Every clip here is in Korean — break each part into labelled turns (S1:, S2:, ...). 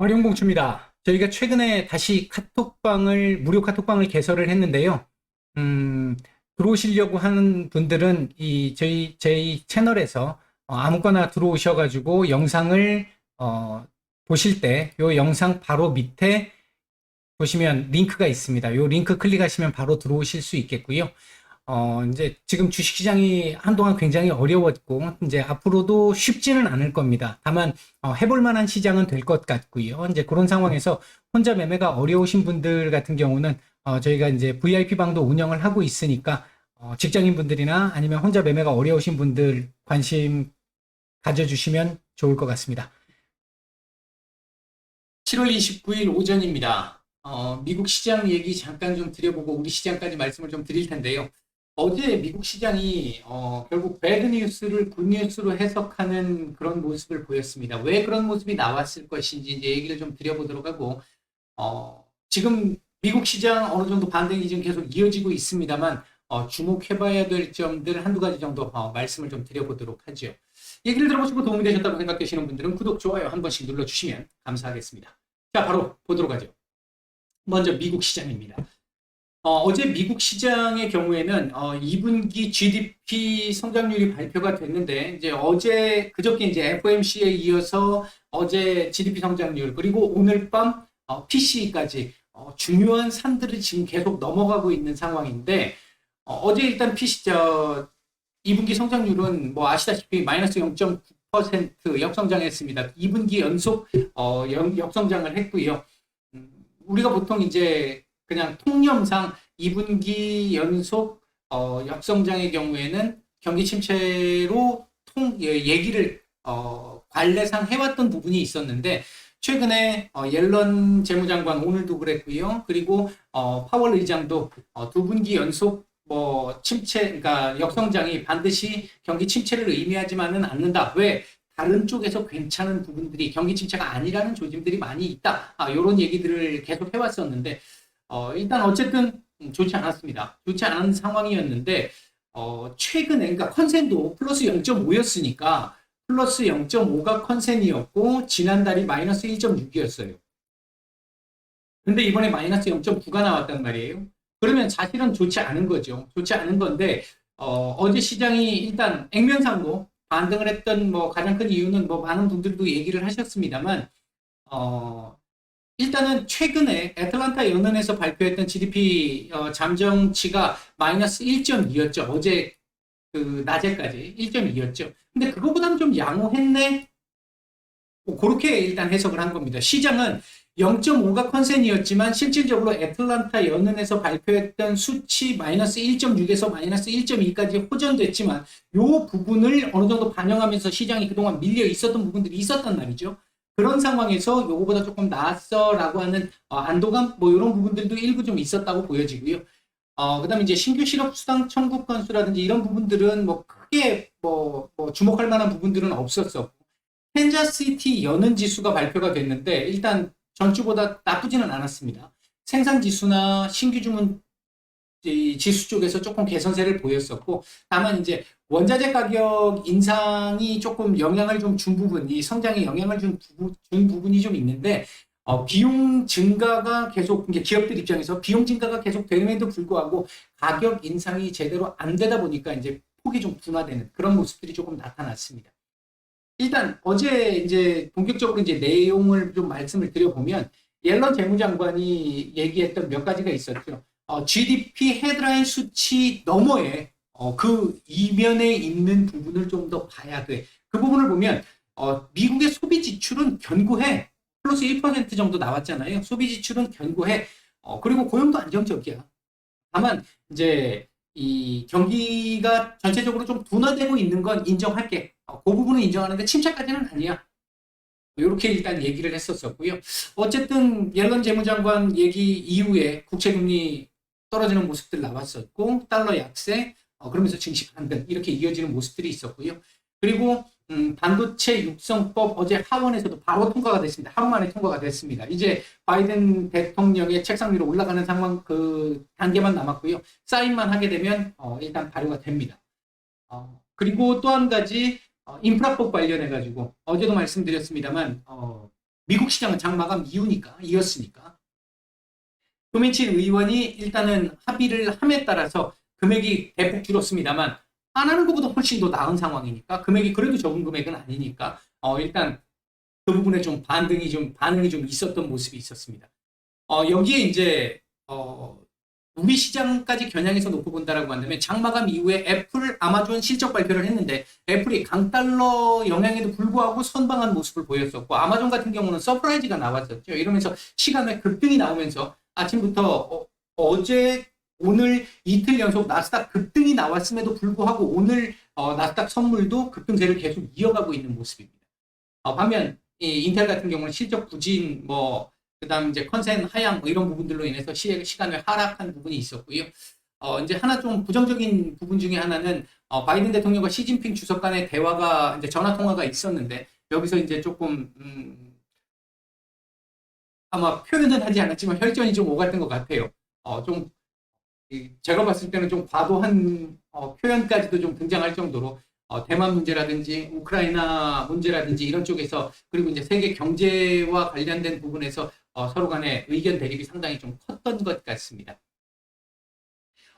S1: 활용공추입니다. 저희가 최근에 다시 무료 카톡방을 개설을 했는데요. 음, 들어오시려고 하는 분들은 저희 채널에서 아무거나 들어오셔가지고 영상을 보실 때 이 영상 바로 밑에 보시면 링크가 있습니다. 이 링크 클릭하시면 바로 들어오실 수 있겠고요. 이제 지금 주식시장이 한동안 굉장히 어려웠고, 이제 앞으로도 쉽지는 않을 겁니다. 다만, 해볼 만한 시장은 될 것 같고요. 이제 그런 상황에서 혼자 매매가 어려우신 분들 같은 경우는, 저희가 이제 VIP 방도 운영을 하고 있으니까, 직장인 분들이나 아니면 혼자 매매가 어려우신 분들 관심 가져주시면 좋을 것 같습니다. 7월 29일 오전입니다. 미국 시장 얘기 잠깐 좀 드려보고 우리 시장까지 말씀을 좀 드릴 텐데요. 어제 미국 시장이 결국 배드 뉴스를 굿 뉴스로 해석하는 그런 모습을 보였습니다. 왜 그런 모습이 나왔을 것인지 이제 얘기를 좀 드려보도록 하고, 지금 미국 시장 어느 정도 반등이 지금 계속 이어지고 있습니다만, 주목해봐야 될 점들 한두 가지 정도 말씀을 좀 드려보도록 하죠. 얘기를 들어보시고 도움이 되셨다고 생각되시는 분들은 구독, 좋아요 한 번씩 눌러주시면 감사하겠습니다. 자, 바로 보도록 하죠. 먼저 미국 시장입니다. 어제 미국 시장의 경우에는 2분기 GDP 성장률이 발표가 됐는데 이제 그저께 이제 FOMC에 이어서 어제 GDP 성장률 그리고 오늘 밤 PCE까지 중요한 산들이 지금 계속 넘어가고 있는 상황인데 어제 일단 2분기 성장률은 뭐 아시다시피 마이너스 0.9% 역성장했습니다. 2분기 연속 역성장을 했고요. 우리가 보통 이제 그냥 통념상 2분기 연속 역성장의 경우에는 경기 침체로 얘기를 관례상 해왔던 부분이 있었는데 최근에 옐런 재무장관 오늘도 그랬고요. 그리고 파월 의장도 두 분기 연속 그러니까 역성장이 반드시 경기 침체를 의미하지만은 않는다. 왜? 다른 쪽에서 괜찮은 부분들이 경기 침체가 아니라는 조짐들이 많이 있다. 이런 얘기들을 계속 해왔었는데 일단 어쨌든 좋지 않았습니다. 좋지 않은 상황이었는데 최근에 그러니까 컨센도 플러스 0.5였으니까 플러스 0.5가 컨센이었고 지난달이 마이너스 1.6이었어요. 근데 이번에 마이너스 0.9가 나왔단 말이에요. 그러면 사실은 좋지 않은 거죠. 좋지 않은 건데 어제 시장이 일단 액면상으로 반등을 했던 가장 큰 이유는 많은 분들도 얘기를 하셨습니다만 일단은 최근에 애틀란타 연은에서 발표했던 GDP 잠정치가 마이너스 1.2였죠. 어제 그 낮에까지 1.2였죠. 근데 그거보다는 좀 양호했네. 그렇게 일단 해석을 한 겁니다. 시장은 0.5가 컨센이었지만 실질적으로 애틀란타 연은에서 발표했던 수치 마이너스 1.6에서 마이너스 1.2까지 호전됐지만 이 부분을 어느 정도 반영하면서 시장이 그동안 밀려 있었던 부분들이 있었단 말이죠. 그런 상황에서 요거보다 조금 나았어라고 하는 안도감 이런 부분들도 일부 좀 있었다고 보여지고요. 그다음에 이제 신규 실업 수당 청구 건수라든지 이런 부분들은 크게 주목할 만한 부분들은 없었었고 펜자시티 연은 지수가 발표가 됐는데 일단 전주보다 나쁘지는 않았습니다. 생산 지수나 신규 주문 지수 쪽에서 조금 개선세를 보였었고 다만 이제 원자재 가격 인상이 조금 영향을 좀 준 부분이 성장에 영향을 준 부분이 좀 있는데 비용 증가가 계속 이제 기업들 입장에서 비용 증가가 계속 됨에도 불구하고 가격 인상이 제대로 안 되다 보니까 이제 폭이 좀 둔화되는 그런 모습들이 조금 나타났습니다. 일단 어제 이제 본격적으로 이제 내용을 좀 말씀을 드려보면 옐런 재무장관이 얘기했던 몇 가지가 있었죠. GDP 헤드라인 수치 너머에 그 이면에 있는 부분을 좀 더 봐야 돼. 그 부분을 보면 미국의 소비 지출은 견고해. 플러스 1% 정도 나왔잖아요. 소비 지출은 견고해. 그리고 고용도 안정적이야. 다만 이제 이 경기가 전체적으로 좀 둔화되고 있는 건 인정할게. 그 부분은 인정하는데 침체까지는 아니야. 이렇게 일단 얘기를 했었었고요. 어쨌든 옐런 재무장관 얘기 이후에 국채금리 떨어지는 모습들 나왔었고 달러 약세 그러면서 증시 반등 이렇게 이어지는 모습들이 있었고요. 그리고 반도체 육성법 어제 하원에서도 바로 통과가 됐습니다. 하루 만에 통과가 됐습니다. 이제 바이든 대통령의 책상 위로 올라가는 상황 그 단계만 남았고요. 사인만 하게 되면 일단 발효가 됩니다. 그리고 또 한 가지 인프라법 관련해 가지고 어제도 말씀드렸습니다만 미국 시장은 장마감 이었으니까. 조민칠 의원이 일단은 합의를 함에 따라서 금액이 대폭 줄었습니다만 안 하는 것보다 훨씬 더 나은 상황이니까 금액이 그래도 적은 금액은 아니니까 일단 그 부분에 좀 반응이 좀 있었던 모습이 있었습니다. 여기에 이제 우리 시장까지 겨냥해서 놓고 본다라고 한다면 장마감 이후에 애플, 아마존 실적 발표를 했는데 애플이 강달러 영향에도 불구하고 선방한 모습을 보였었고 아마존 같은 경우는 서프라이즈가 나왔었죠. 이러면서 시간에 급등이 나오면서 아침부터 어제 오늘 이틀 연속 나스닥 급등이 나왔음에도 불구하고 오늘 나스닥 선물도 급등세를 계속 이어가고 있는 모습입니다. 반면 이 인텔 같은 경우는 실적 부진 그다음 이제 컨센 하향 이런 부분들로 인해서 시간을 하락한 부분이 있었고요. 이제 하나 좀 부정적인 부분 중에 하나는 바이든 대통령과 시진핑 주석 간의 대화가 이제 전화 통화가 있었는데 여기서 이제 조금 아마 표현은 하지 않았지만 혈전이 좀 오갔던 것 같아요. 좀 제가 봤을 때는 좀 과도한 표현까지도 좀 등장할 정도로 대만 문제라든지 우크라이나 문제라든지 이런 쪽에서 그리고 이제 세계 경제와 관련된 부분에서 서로 간의 의견 대립이 상당히 좀 컸던 것 같습니다.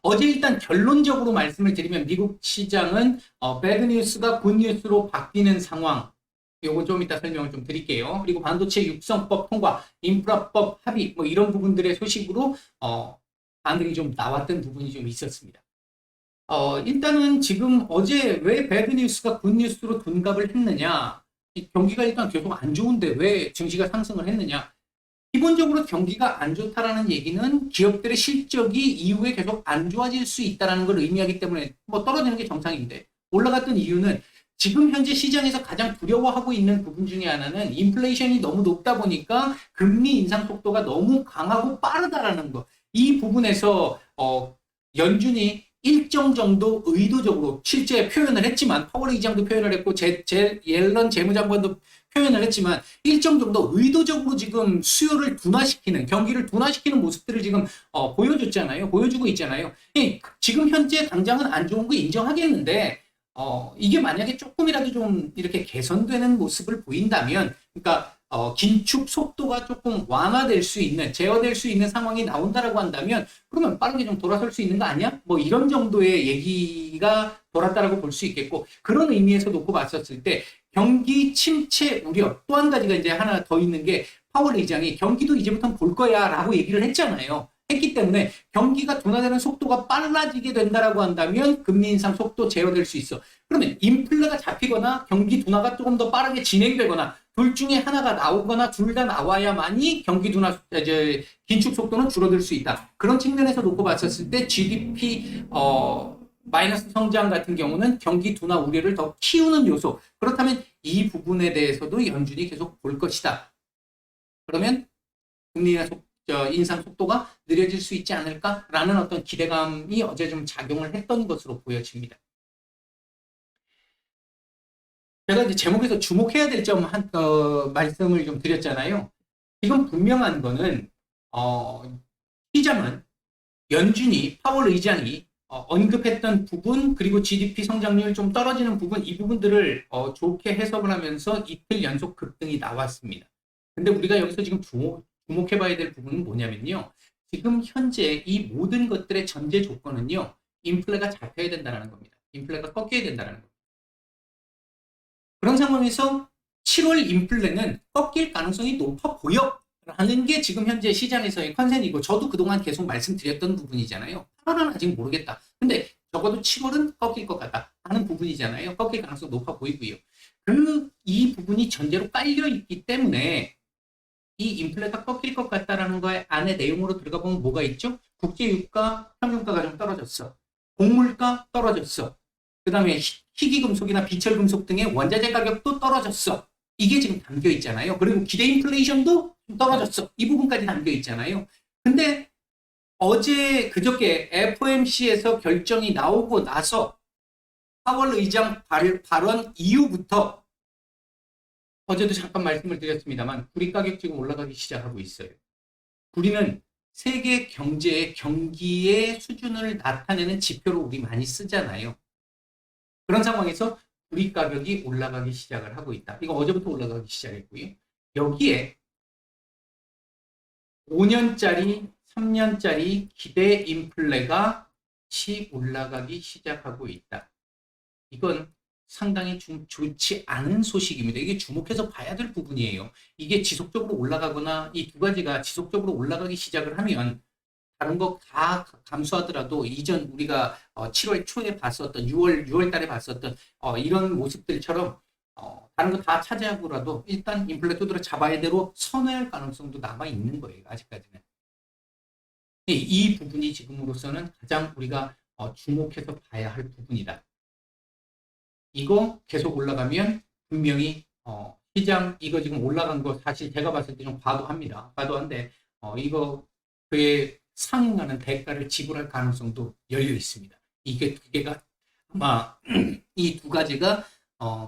S1: 어제 일단 결론적으로 말씀을 드리면 미국 시장은 배드 뉴스가 굿 뉴스로 바뀌는 상황. 요거 좀 이따 설명을 좀 드릴게요. 그리고 반도체 육성법 통과, 인프라법 합의 이런 부분들의 소식으로 반등이 좀 나왔던 부분이 좀 있었습니다. 일단은 지금 어제 왜 배드 뉴스가 굿 뉴스로 둔갑을 했느냐? 경기가 일단 계속 안 좋은데 왜 증시가 상승을 했느냐? 기본적으로 경기가 안 좋다라는 얘기는 기업들의 실적이 이후에 계속 안 좋아질 수 있다는 걸 의미하기 때문에 떨어지는 게 정상인데 올라갔던 이유는 지금 현재 시장에서 가장 두려워하고 있는 부분 중에 하나는 인플레이션이 너무 높다 보니까 금리 인상 속도가 너무 강하고 빠르다라는 거. 이 부분에서 연준이 일정 정도 의도적으로 실제 표현을 했지만 파월 의장도 표현을 했고 옐런 재무장관도 표현을 했지만 일정 정도 의도적으로 지금 수요를 둔화시키는 경기를 둔화시키는 모습들을 지금 보여줬잖아요. 보여주고 있잖아요. 지금 현재 당장은 안 좋은 거 인정하겠는데 이게 만약에 조금이라도 좀 이렇게 개선되는 모습을 보인다면 그러니까 긴축 속도가 조금 완화될 수 있는, 제어될 수 있는 상황이 나온다라고 한다면 그러면 빠르게 좀 돌아설 수 있는 거 아니야? 이런 정도의 얘기가 돌았다라고 볼 수 있겠고 그런 의미에서 놓고 봤었을 때 경기 침체 우려 또 한 가지가 이제 하나 더 있는 게 파월 의장이 경기도 이제부터는 볼 거야 라고 얘기를 했잖아요. 했기 때문에 경기가 둔화되는 속도가 빨라지게 된다라고 한다면 금리 인상 속도 제어될 수 있어. 그러면 인플레가 잡히거나 경기 둔화가 조금 더 빠르게 진행되거나 둘 중에 하나가 나오거나 둘 다 나와야만이 경기 둔화 긴축 속도는 줄어들 수 있다. 그런 측면에서 놓고 봤었을 때 GDP 마이너스 성장 같은 경우는 경기 둔화 우려를 더 키우는 요소. 그렇다면 이 부분에 대해서도 연준이 계속 볼 것이다. 그러면 금리 인상 속도가 느려질 수 있지 않을까라는 어떤 기대감이 어제 좀 작용을 했던 것으로 보여집니다. 제가 이제 제목에서 주목해야 될 점 말씀을 좀 드렸잖아요. 지금 분명한 거는 시장은 연준이 파월 의장이 언급했던 부분 그리고 GDP 성장률 좀 떨어지는 부분 이 부분들을 좋게 해석을 하면서 이틀 연속 급등이 나왔습니다. 근데 우리가 여기서 지금 주목해봐야 될 부분은 뭐냐면요. 지금 현재 이 모든 것들의 전제 조건은요. 인플레가 잡혀야 된다는 겁니다. 인플레가 꺾여야 된다는 겁니다. 그런 상황에서 7월 인플레는 꺾일 가능성이 높아 보여 라는 게 지금 현재 시장에서의 컨센이고 저도 그동안 계속 말씀드렸던 부분이잖아요. 8월은 아직 모르겠다. 근데 적어도 7월은 꺾일 것 같다 하는 부분이잖아요. 꺾일 가능성이 높아 보이고요. 이 부분이 전제로 깔려 있기 때문에 이 인플레가 꺾일 것 같다라는 거에 안에 내용으로 들어가 보면 뭐가 있죠? 국제유가 평균가가 좀 떨어졌어. 곡물가 떨어졌어. 그 다음에 희귀금속이나 비철금속 등의 원자재 가격도 떨어졌어. 이게 지금 담겨 있잖아요. 그리고 기대 인플레이션도 떨어졌어. 이 부분까지 담겨 있잖아요. 근데 어제 그저께 FOMC에서 결정이 나오고 나서 파월 의장 발언 이후부터 어제도 잠깐 말씀을 드렸습니다만 구리 가격 지금 올라가기 시작하고 있어요. 구리는 세계 경제의 경기의 수준을 나타내는 지표로 우리 많이 쓰잖아요. 그런 상황에서 구리 가격이 올라가기 시작을 하고 있다. 이거 어제부터 올라가기 시작했고요. 여기에 5년짜리, 3년짜리 기대 인플레가 다시 올라가기 시작하고 있다. 이건 상당히 좀 좋지 않은 소식입니다. 이게 주목해서 봐야 될 부분이에요. 이게 지속적으로 올라가거나 이 두 가지가 지속적으로 올라가기 시작을 하면 다른 거 다 감수하더라도 이전 우리가 7월 초에 봤었던 6월 달에 봤었던 이런 모습들처럼 다른 거 다 차지하고라도 일단 인플레 두드러 잡아야 대로 선회할 가능성도 남아 있는 거예요. 아직까지는. 이 부분이 지금으로서는 가장 우리가 주목해서 봐야 할 부분이다. 이거 계속 올라가면 분명히 시장 이거 지금 올라간 거 사실 제가 봤을 때 좀 과도합니다. 과도한데 이거 그에 상응하는 대가를 지불할 가능성도 열려 있습니다. 이게 두 개가 아마 이 두 가지가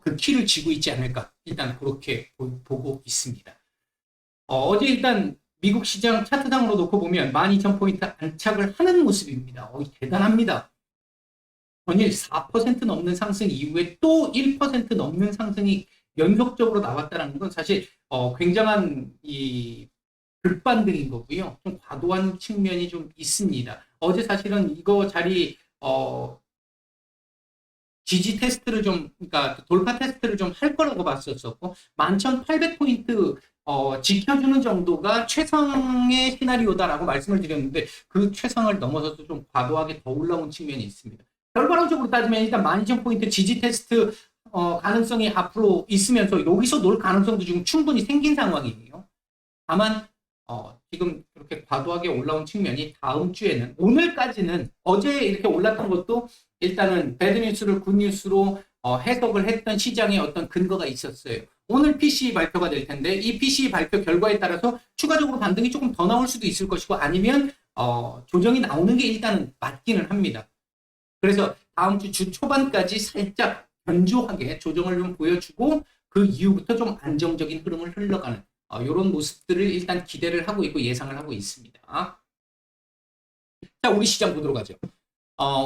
S1: 그 키를 쥐고 있지 않을까 일단 그렇게 보고 있습니다. 어제 일단 미국 시장 차트상으로 놓고 보면 12,000포인트 안착을 하는 모습입니다. 대단합니다. 전일 4% 넘는 상승 이후에 또 1% 넘는 상승이 연속적으로 나왔다는 건 사실 굉장한 이 급반등인 거고요. 좀 과도한 측면이 좀 있습니다. 어제 사실은 이거 자리 지지 테스트를 좀 그러니까 돌파 테스트를 좀 할 거라고 봤었었고 11,800포인트 지켜주는 정도가 최상의 시나리오다라고 말씀을 드렸는데 그 최상을 넘어서도 좀 과도하게 더 올라온 측면이 있습니다. 결과론적으로 따지면 일단 12,000포인트 지지 테스트 가능성이 앞으로 있으면서 여기서 놀 가능성도 지금 충분히 생긴 상황이에요. 다만 지금 그렇게 과도하게 올라온 측면이 다음 주에는 오늘까지는 어제 이렇게 올랐던 것도 일단은 배드뉴스를 굿뉴스로 해석을 했던 시장의 어떤 근거가 있었어요. 오늘 PCE 발표가 될 텐데 이 PCE 발표 결과에 따라서 추가적으로 반등이 조금 더 나올 수도 있을 것이고 아니면 조정이 나오는 게 일단은 맞기는 합니다. 그래서 다음 주 초반까지 살짝 견조하게 조정을 좀 보여주고 그 이후부터 좀 안정적인 흐름을 흘러가는 이런 모습들을 일단 기대를 하고 있고 예상을 하고 있습니다. 자, 우리 시장 보도록 하죠.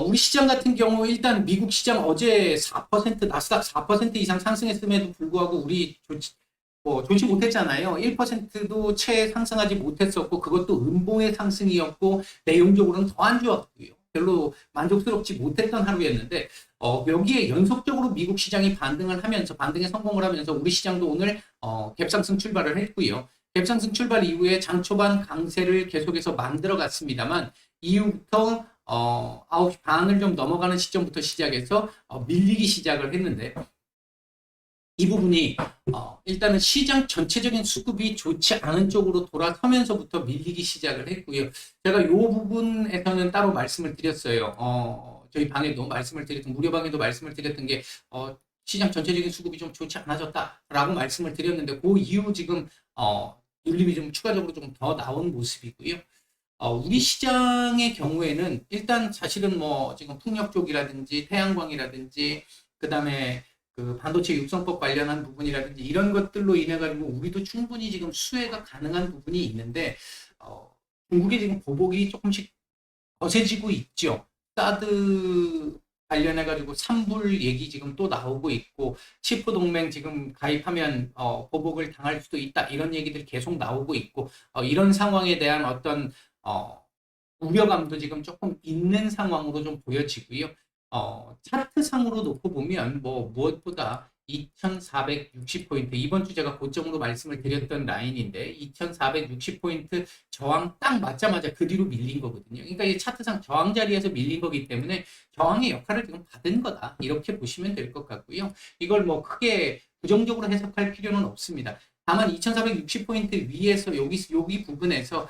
S1: 우리 시장 같은 경우 일단 미국 시장 어제 4% 나스닥 4% 이상 상승했음에도 불구하고 우리 좋지 못했잖아요. 1%도 채 상승하지 못했었고 그것도 음봉의 상승이었고 내용적으로는 더 안 좋았고요. 별로 만족스럽지 못했던 하루였는데 여기에 연속적으로 미국 시장이 반등에 성공을 하면서 우리 시장도 오늘 갭상승 출발을 했고요. 갭상승 출발 이후에 장 초반 강세를 계속해서 만들어 갔습니다만 이후부터 9시 반을 좀 넘어가는 시점부터 시작해서 밀리기 시작을 했는데 이 부분이 일단은 시장 전체적인 수급이 좋지 않은 쪽으로 돌아서면서부터 밀리기 시작을 했고요. 제가 이 부분에서는 따로 말씀을 드렸어요. 저희 방에도 말씀을 드렸던 무료 방에도 말씀을 드렸던 게 시장 전체적인 수급이 좀 좋지 않아졌다라고 말씀을 드렸는데 그 이후 지금 눌림이 좀 추가적으로 좀 더 나온 모습이고요. 우리 시장의 경우에는 일단 사실은 뭐 지금 풍력 쪽이라든지 태양광이라든지 그다음에 그 반도체 육성법 관련한 부분이라든지 이런 것들로 인해 가지고 우리도 충분히 지금 수혜가 가능한 부분이 있는데 중국의 지금 보복이 조금씩 거세지고 있죠. 사드 관련해 가지고 산불 얘기 지금 또 나오고 있고 치프 동맹 지금 가입하면 보복을 당할 수도 있다 이런 얘기들 계속 나오고 있고 이런 상황에 대한 어떤 우려감도 지금 조금 있는 상황으로 좀 보여지고요. 차트상으로 놓고 보면 무엇보다 2460포인트 이번 주 제가 고점으로 말씀을 드렸던 라인인데 2460포인트 저항 딱 맞자마자 그 뒤로 밀린 거거든요. 그러니까 이 차트상 저항 자리에서 밀린 거기 때문에 저항의 역할을 지금 받은 거다 이렇게 보시면 될 것 같고요. 이걸 크게 부정적으로 해석할 필요는 없습니다. 다만 2460포인트 위에서 여기 부분에서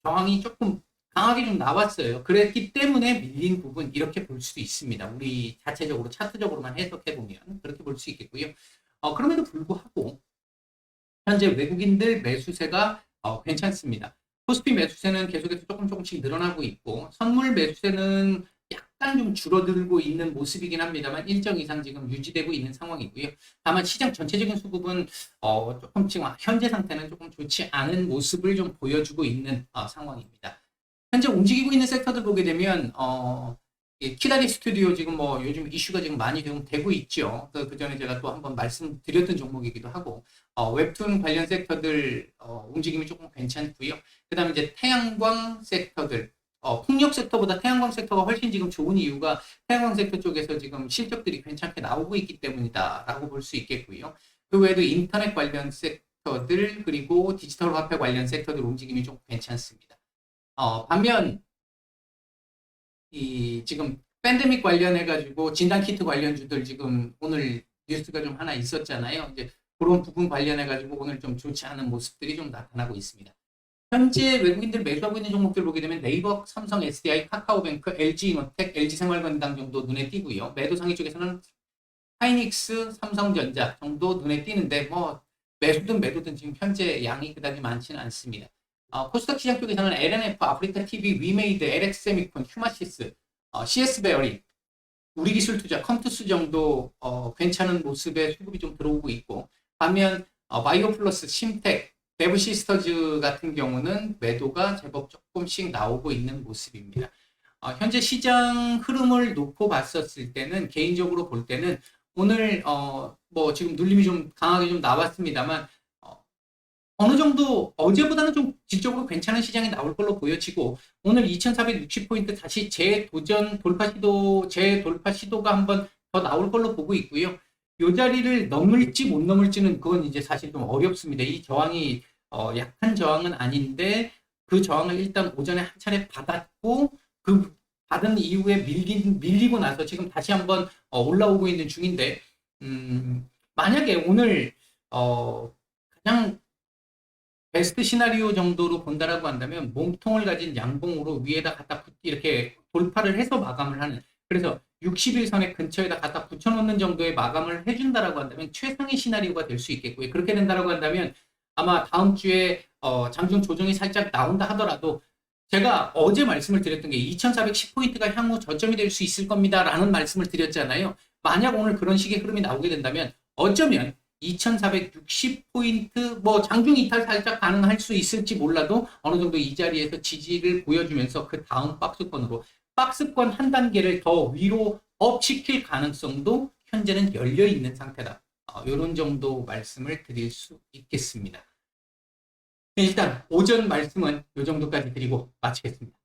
S1: 저항이 조금 강하게 좀 나왔어요. 그랬기 때문에 밀린 부분 이렇게 볼 수도 있습니다. 우리 자체적으로 차트적으로만 해석해 보면 그렇게 볼 수 있겠고요. 그럼에도 불구하고 현재 외국인들 매수세가 괜찮습니다. 코스피 매수세는 계속해서 조금씩 늘어나고 있고 선물 매수세는 약간 좀 줄어들고 있는 모습이긴 합니다만 일정 이상 지금 유지되고 있는 상황이고요. 다만 시장 전체적인 수급은 조금 지금 현재 상태는 조금 좋지 않은 모습을 좀 보여주고 있는 상황입니다. 현재 움직이고 있는 섹터들 보게 되면 이 키다리 스튜디오 지금 뭐 요즘 이슈가 지금 많이 좀 되고 있죠. 그 전에 제가 또 한번 말씀드렸던 종목이기도 하고, 웹툰 관련 섹터들 움직임이 조금 괜찮고요. 그다음에 이제 태양광 섹터들, 풍력 섹터보다 태양광 섹터가 훨씬 지금 좋은 이유가 태양광 섹터 쪽에서 지금 실적들이 괜찮게 나오고 있기 때문이다라고 볼 수 있겠고요. 그 외에도 인터넷 관련 섹터들 그리고 디지털 화폐 관련 섹터들 움직임이 좀 괜찮습니다. 반면 이 지금 팬데믹 관련해 가지고 진단 키트 관련주들 지금 오늘 뉴스가 좀 하나 있었잖아요. 이제 그런 부분 관련해 가지고 오늘 좀 좋지 않은 모습들이 좀 나타나고 있습니다. 현재 외국인들 매수하고 있는 종목들 보게 되면 네이버, 삼성, SDI, 카카오뱅크, LG이노텍, LG생활건강 정도 눈에 띄고요. 매도 상위 쪽에서는 하이닉스, 삼성전자 정도 눈에 띄는데 뭐 매수든 매도든 지금 현재 양이 그다지 많지는 않습니다. 코스닥 시장 쪽에서는 LNF, 아프리카 TV, 위메이드, LX세미콘, 휴마시스, CS베어링, 우리기술투자, 컴투스 정도 괜찮은 모습의 수급이 좀 들어오고 있고, 반면 바이오플러스, 심텍, 베브시스터즈 같은 경우는 매도가 제법 조금씩 나오고 있는 모습입니다. 현재 시장 흐름을 놓고 봤었을 때는 개인적으로 볼 때는 오늘 뭐 지금 눌림이 좀 강하게 좀 나왔습니다만 어느 정도 어제보다는 좀 질적으로 괜찮은 시장이 나올 걸로 보여지고 오늘 2460포인트 다시 재도전 재돌파 시도가 한번 더 나올 걸로 보고 있고요. 이 자리를 넘을지 못 넘을지는 그건 이제 사실 좀 어렵습니다. 이 저항이 약한 저항은 아닌데 그 저항을 일단 오전에 한 차례 받았고 그 받은 이후에 밀리고 나서 지금 다시 한번 올라오고 있는 중인데 만약에 오늘 가장 베스트 시나리오 정도로 본다라고 한다면 몸통을 가진 양봉으로 위에다 갖다 이렇게 돌파를 해서 마감을 하는, 그래서 60일선의 근처에다 갖다 붙여놓는 정도의 마감을 해준다라고 한다면 최상의 시나리오가 될 수 있겠고요. 그렇게 된다라고 한다면 아마 다음 주에 장중 조정이 살짝 나온다 하더라도 제가 어제 말씀을 드렸던 게 2410포인트가 향후 저점이 될 수 있을 겁니다 라는 말씀을 드렸잖아요. 만약 오늘 그런 식의 흐름이 나오게 된다면 어쩌면 2460포인트 뭐 장중 이탈 살짝 가능할 수 있을지 몰라도 어느 정도 이 자리에서 지지를 보여주면서 그 다음 박스권 한 단계를 더 위로 업시킬 가능성도 현재는 열려 있는 상태다. 이런 정도 말씀을 드릴 수 있겠습니다. 일단 오전 말씀은 이 정도까지 드리고 마치겠습니다.